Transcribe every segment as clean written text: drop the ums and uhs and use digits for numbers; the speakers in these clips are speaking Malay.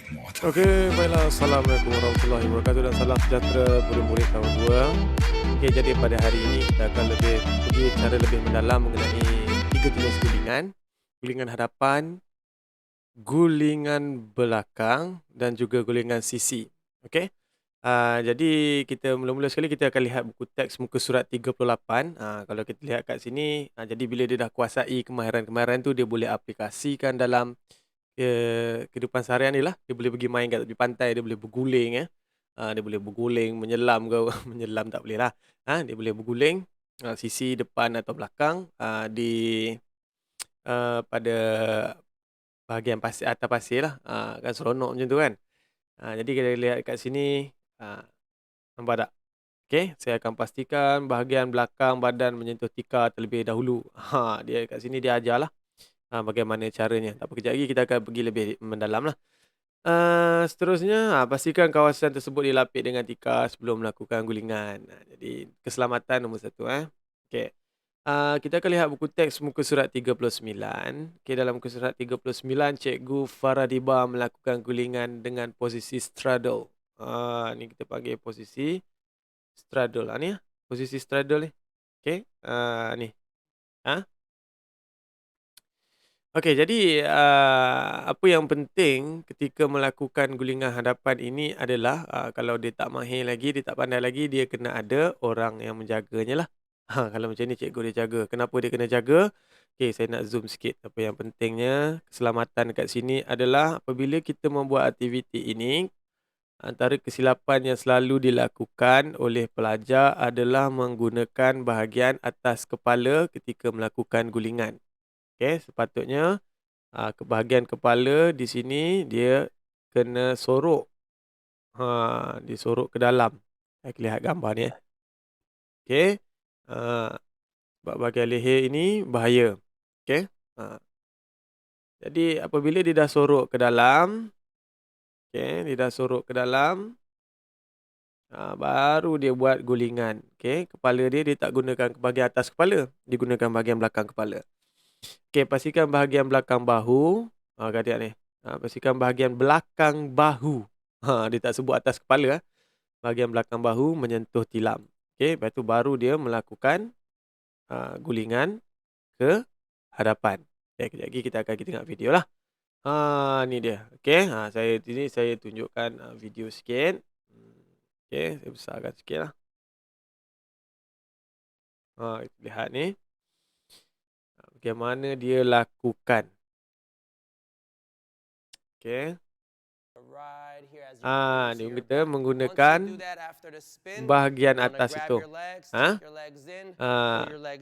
Okey, baiklah. Assalamualaikum warahmatullahi wabarakatuh dan salam sejahtera murid-murid tahun 2. Okey, jadi pada hari ini kita akan pergi cara lebih mendalam mengenai 3 jenis gulingan. Gulingan hadapan, gulingan belakang dan juga gulingan sisi. Okey. Jadi kita mula-mula sekali kita akan lihat buku teks muka surat 38. Kalau kita lihat kat sini, jadi bila dia dah kuasai kemahiran-kemahiran tu dia boleh aplikasikan dalam kehidupan seharian ni lah. Dia boleh pergi main kat tepi pantai, dia boleh berguling dia boleh berguling, menyelam ke menyelam tak boleh lah. Dia boleh berguling sisi depan atau belakang di pada bahagian pasir, atas pasir lah. Kan seronok macam tu kan. Jadi kita lihat kat sini, nampak tak? Okey, saya akan pastikan bahagian belakang badan menyentuh tikar terlebih dahulu. Dia kat sini dia ajarlah bagaimana caranya. Tak apa, kejap lagi kita akan pergi lebih mendalam lah. Seterusnya, pastikan kawasan tersebut dilapik dengan tikar sebelum melakukan gulingan. Jadi keselamatan nombor 1. Okey. Kita akan lihat buku teks muka surat 39. Okey, dalam muka surat 39, Cikgu Faradiba melakukan gulingan dengan posisi straddle. Ni kita panggil posisi straddle. Ni posisi straddle ni. Okey, ni. Okey, jadi apa yang penting ketika melakukan gulingan hadapan ini adalah kalau dia tak mahir lagi, dia tak pandai lagi, dia kena ada orang yang menjaganya lah. Kalau macam ni cikgu dia jaga. Kenapa dia kena jaga? Okey, saya nak zoom sikit. Apa yang pentingnya, keselamatan kat sini adalah apabila kita membuat aktiviti ini, antara kesilapan yang selalu dilakukan oleh pelajar adalah menggunakan bahagian atas kepala ketika melakukan gulingan. Okey, sepatutnya bahagian kepala di sini dia kena sorok. Disorok ke dalam. Saya lihat gambar ni. Okey. Sebab bahagian leher ini bahaya. Okey. Jadi apabila dia dah sorok ke dalam, okey, dia dah sorok ke dalam, baru dia buat gulingan. Okey, kepala dia tak gunakan bahagian atas kepala, dia gunakan bahagian belakang kepala. Okey, pastikan bahagian belakang bahu, adik ni. Pastikan bahagian belakang bahu. Dia tak sebut atas kepala. Bahagian belakang bahu menyentuh tilam. Okey, lepas tu baru dia melakukan gulingan ke hadapan. Okey, kejap lagi kita akan tengok video lah. Ni dia. Okey, saya tunjukkan video sikit. Okey, saya besarkan sikit lah. Kita lihat ni. Bagaimana dia lakukan. Okey. Dia kita menggunakan bahagian atas itu.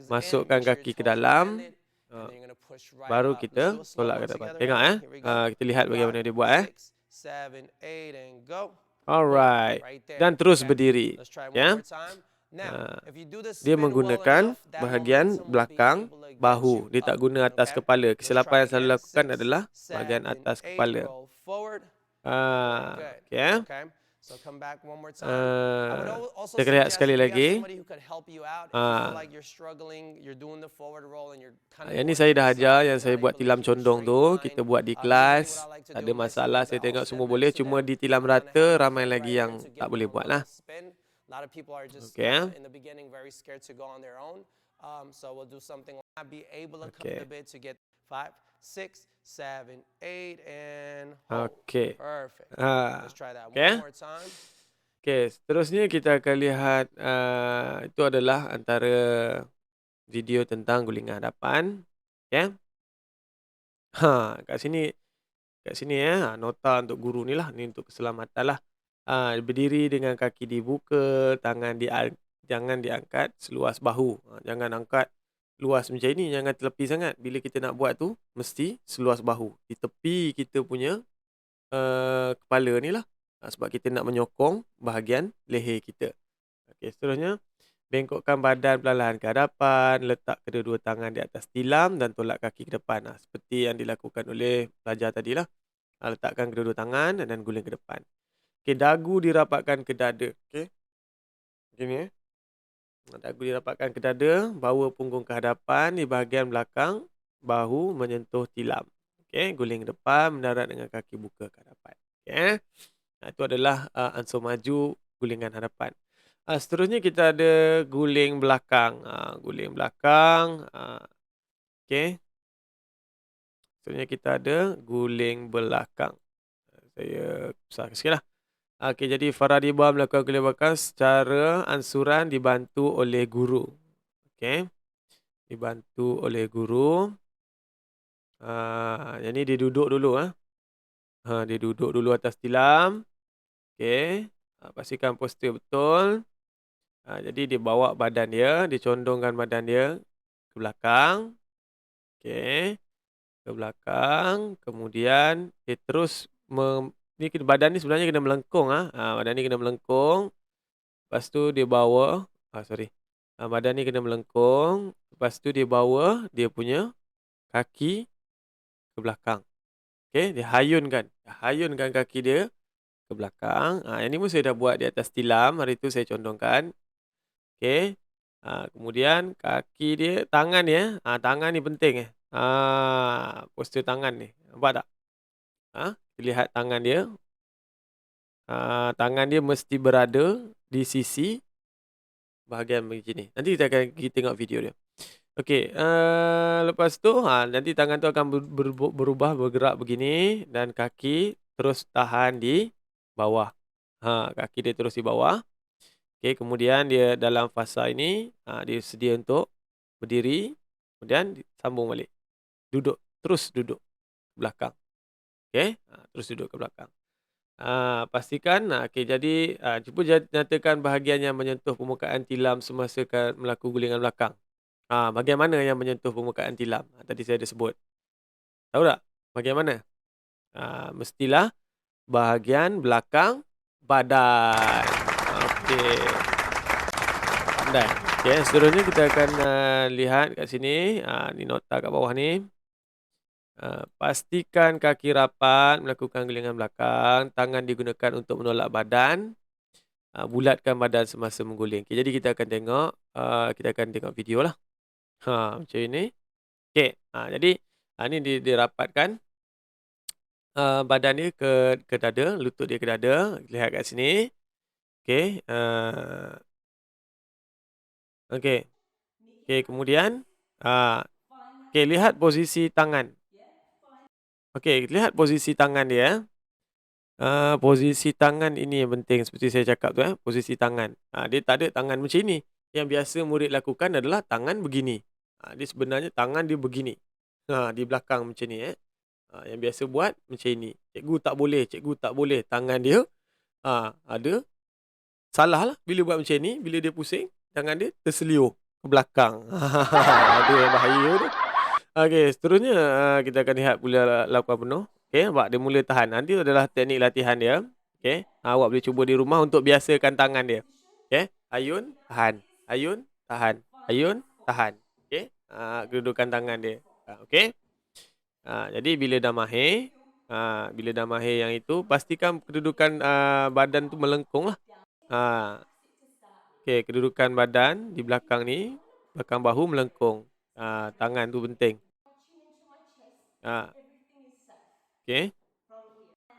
Masukkan kaki ke dalam. Baru kita tolak ke depan. Tengok kita lihat bagaimana dia buat Alright. Dan terus berdiri. Ya. Dia menggunakan bahagian belakang bahu. Dia tak guna atas kepala. Kesilapan yang selalu lakukan adalah bahagian atas kepala. Okay. Kita lihat sekali lagi. Yang ni saya dah ajar, yang saya buat tilam condong tu. Kita buat di kelas. Tak ada masalah, saya tengok semua boleh. Cuma di tilam rata, ramai lagi yang tak boleh buat lah. Okay. Okay. Okay, seterusnya kita akan lihat itu adalah antara video tentang gulingan hadapan. Okay. Kat sini nota untuk guru ni lah, ni untuk keselamatan lah. Berdiri dengan kaki dibuka, jangan diangkat seluas bahu. Jangan angkat luas macam ini, jangan terlepi sangat. Bila kita nak buat tu, mesti seluas bahu. Di tepi kita punya kepala ni lah. Sebab kita nak menyokong bahagian leher kita. Okey, seterusnya. Bengkokkan badan perlahan ke hadapan, letak kedua-dua tangan di atas tilam dan tolak kaki ke depan. Seperti yang dilakukan oleh pelajar tadilah. Letakkan kedua-dua tangan dan guling ke depan. Okey, dagu dirapatkan ke dada. Okey. Begini dagu dirapatkan ke dada, bawa punggung ke hadapan, di bahagian belakang bahu menyentuh tilam. Okey, guling ke depan, mendarat dengan kaki buka ke hadapan. Okay. Itu adalah ansur maju gulingan hadapan. Seterusnya kita ada guling belakang. Guling belakang. Okay. Seterusnya kita ada guling belakang. Saya besar sikit lah. Okey, jadi Faradiba melakukan guling belakang secara ansuran dibantu oleh guru. Okey. Dibantu oleh guru. Yang ni dia duduk dulu. Dia duduk dulu atas tilam. Okey. Pastikan postur betul. Jadi dia bawa badan dia, dia condongkan badan dia ke belakang. Okey. Ke belakang, kemudian dia terus badan ni sebenarnya kena melengkung. Badan ni kena melengkung. Lepas tu dia bawa, badan ni kena melengkung. Lepas tu dia bawa dia punya kaki ke belakang. Okey, dia hayunkan kaki dia ke belakang. Yang ni pun saya dah buat di atas tilam. Hari tu saya condongkan. Okey. Kemudian kaki dia, tangan dia, tangan ni penting. Postur tangan ni. Nampak tak? Lihat tangan dia. Tangan dia mesti berada di sisi bahagian begini. Nanti kita akan tengok video dia. Okey, lepas tu nanti tangan tu akan berubah bergerak begini dan kaki terus tahan di bawah. Kaki dia terus di bawah. Okey, kemudian dia dalam fasa ini dia sedia untuk berdiri, kemudian sambung balik. Terus duduk ke belakang. Okey, terus duduk ke belakang. Pastikan, okey, jadi cuba nyatakan bahagian yang menyentuh permukaan tilam semasa melakukan gulingan belakang. Bahagian mana yang menyentuh permukaan tilam? Tadi saya ada sebut. Tahu tak? Bahagian mana? Mestilah bahagian belakang badan. Okey. Pandai. Okey, seterusnya kita akan lihat kat sini. Ni nota kat bawah ni. Pastikan kaki rapat melakukan gulingan belakang. Tangan digunakan untuk menolak badan. Bulatkan badan semasa mengguling. Okay, jadi kita akan tengok video lah. Macam ini. Okay, jadi ni dirapatkan badan dia ke dada, lutut dia ke dada. Lihat kat sini. Okay. Okay. Okay, kemudian okay, lihat posisi tangan. Okay, lihat posisi tangan dia. Posisi tangan ini yang penting seperti saya cakap tu. Posisi tangan. Dia tak ada tangan macam ini. Yang biasa murid lakukan adalah tangan begini. Dia sebenarnya tangan dia begini. Di belakang macam ni. Yang biasa buat macam ini. Cikgu tak boleh. Tangan dia ada salah lah bila buat macam ni. Bila dia pusing, tangan dia terseliur ke belakang. Ada yang bahaya tu. Okey, seterusnya kita akan lihat pula lakukan penuh. Okey, nampak dia mula tahan. Nanti adalah teknik latihan dia. Okey, awak boleh cuba di rumah untuk biasakan tangan dia. Okey, ayun, tahan. Ayun, tahan. Ayun, tahan. Okey, kedudukan tangan dia. Okey. Jadi bila dah mahir yang itu, pastikan kedudukan badan tu melengkung lah. Okey, kedudukan badan di belakang ni, belakang bahu melengkung. Tangan tu penting. Okey.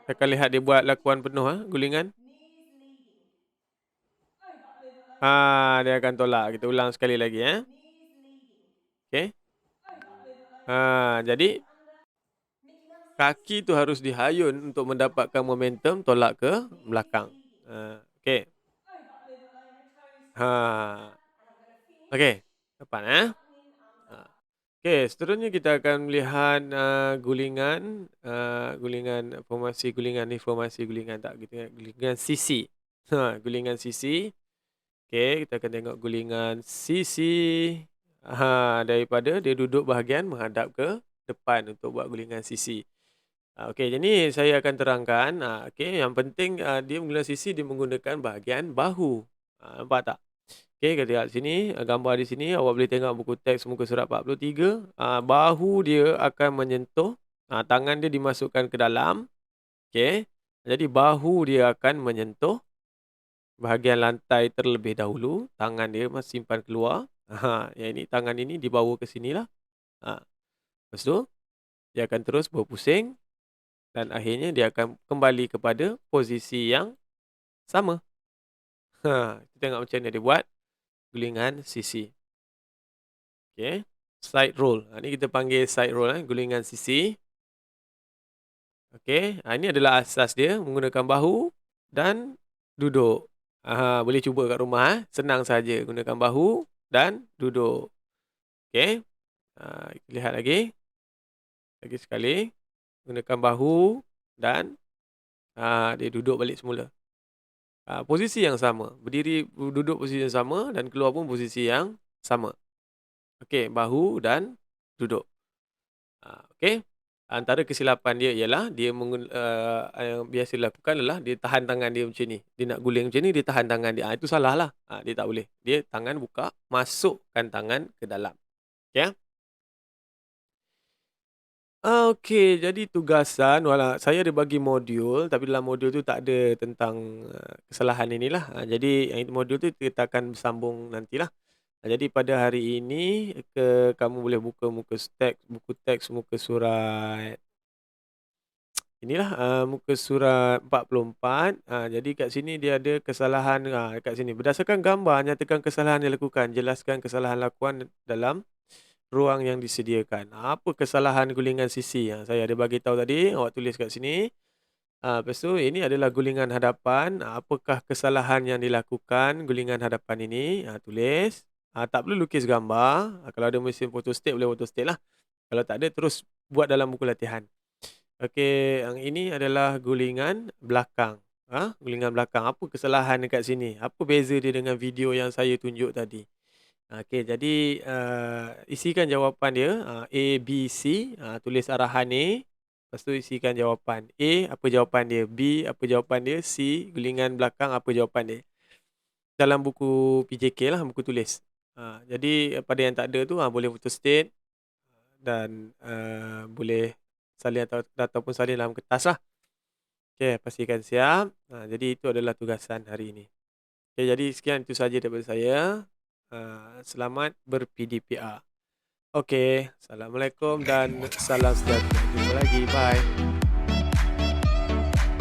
Kita akan lihat dia buat lakuan penuh gulingan. Dia akan tolak. Kita ulang sekali lagi Okey. Jadi kaki tu harus dihayun untuk mendapatkan momentum tolak ke belakang. Okey. Okey. Dapat Okey, seterusnya kita akan melihat gulingan formasi gulingan ni, gulingan sisi. Gulingan sisi. Okey, kita akan tengok gulingan sisi. Daripada dia duduk bahagian menghadap ke depan untuk buat gulingan sisi. Okey, jadi saya akan terangkan. Okey, yang penting dia menggunakan sisi, dia menggunakan bahagian bahu. Nampak tak? Okey, kita lihat sini, gambar di sini. Awak boleh tengok buku teks muka surat 43. Bahu dia akan menyentuh, tangan dia dimasukkan ke dalam. Okey, jadi bahu dia akan menyentuh bahagian lantai terlebih dahulu. Tangan dia masih simpan keluar. Yang ini, tangan ini dibawa ke sinilah. Lepas tu, dia akan terus berpusing dan akhirnya dia akan kembali kepada posisi yang sama. Kita tengok macam mana dia buat gulingan sisi. Okey, side roll. Ni kita panggil side roll, gulingan sisi. Okey, ini adalah asas dia menggunakan bahu dan duduk. Boleh cuba kat rumah, senang saja gunakan bahu dan duduk. Okey, kita lihat lagi. Lagi sekali, gunakan bahu dan dia duduk balik semula. Posisi yang sama, berdiri duduk posisi yang sama dan keluar pun posisi yang sama. Okey, bahu dan duduk. Okey. Antara kesilapan dia ialah dia yang biasa dilakukan adalah dia tahan tangan dia macam ni. Dia nak guling macam ni, dia tahan tangan dia. Itu salah lah. Dia tak boleh. Dia tangan buka, masukkan tangan ke dalam. Okey. Okey, jadi tugasan, saya ada bagi modul, tapi dalam modul tu tak ada tentang kesalahan inilah. Jadi yang modul tu kita akan sambung nantilah. Jadi pada hari ini kamu boleh buka buku teks muka surat. Inilah muka surat 44. Jadi kat sini dia ada kesalahan kat sini. Berdasarkan gambar nyatakan kesalahan yang dilakukan. Jelaskan kesalahan lakuan dalam ruang yang disediakan. Apa kesalahan gulingan sisi yang saya ada bagi tahu tadi? Awak tulis kat sini. Lepas tu ini adalah gulingan hadapan. Apakah kesalahan yang dilakukan gulingan hadapan ini? Tulis. Tak perlu lukis gambar. Kalau ada mesin photostat boleh photostat lah. Kalau tak ada terus buat dalam buku latihan. Okey, yang ini adalah gulingan belakang. Gulingan belakang. Apa kesalahan dekat sini? Apa beza dia dengan video yang saya tunjuk tadi? Okey, jadi isikan jawapan dia. A, B, C. Tulis arahan A. Lepas tu isikan jawapan. A, apa jawapan dia? B, apa jawapan dia? C, gulingan belakang, apa jawapan dia? Dalam buku PJK lah, buku tulis. Jadi pada yang tak ada tu boleh photostat dan boleh salin ataupun salin dalam kertas lah. Okey, pastikan siap. Jadi itu adalah tugasan hari ini. Okey, jadi sekian itu saja daripada saya. Selamat ber-PDPR. Okey, Assalamualaikum dan salam sejahtera. Jumpa lagi. Bye.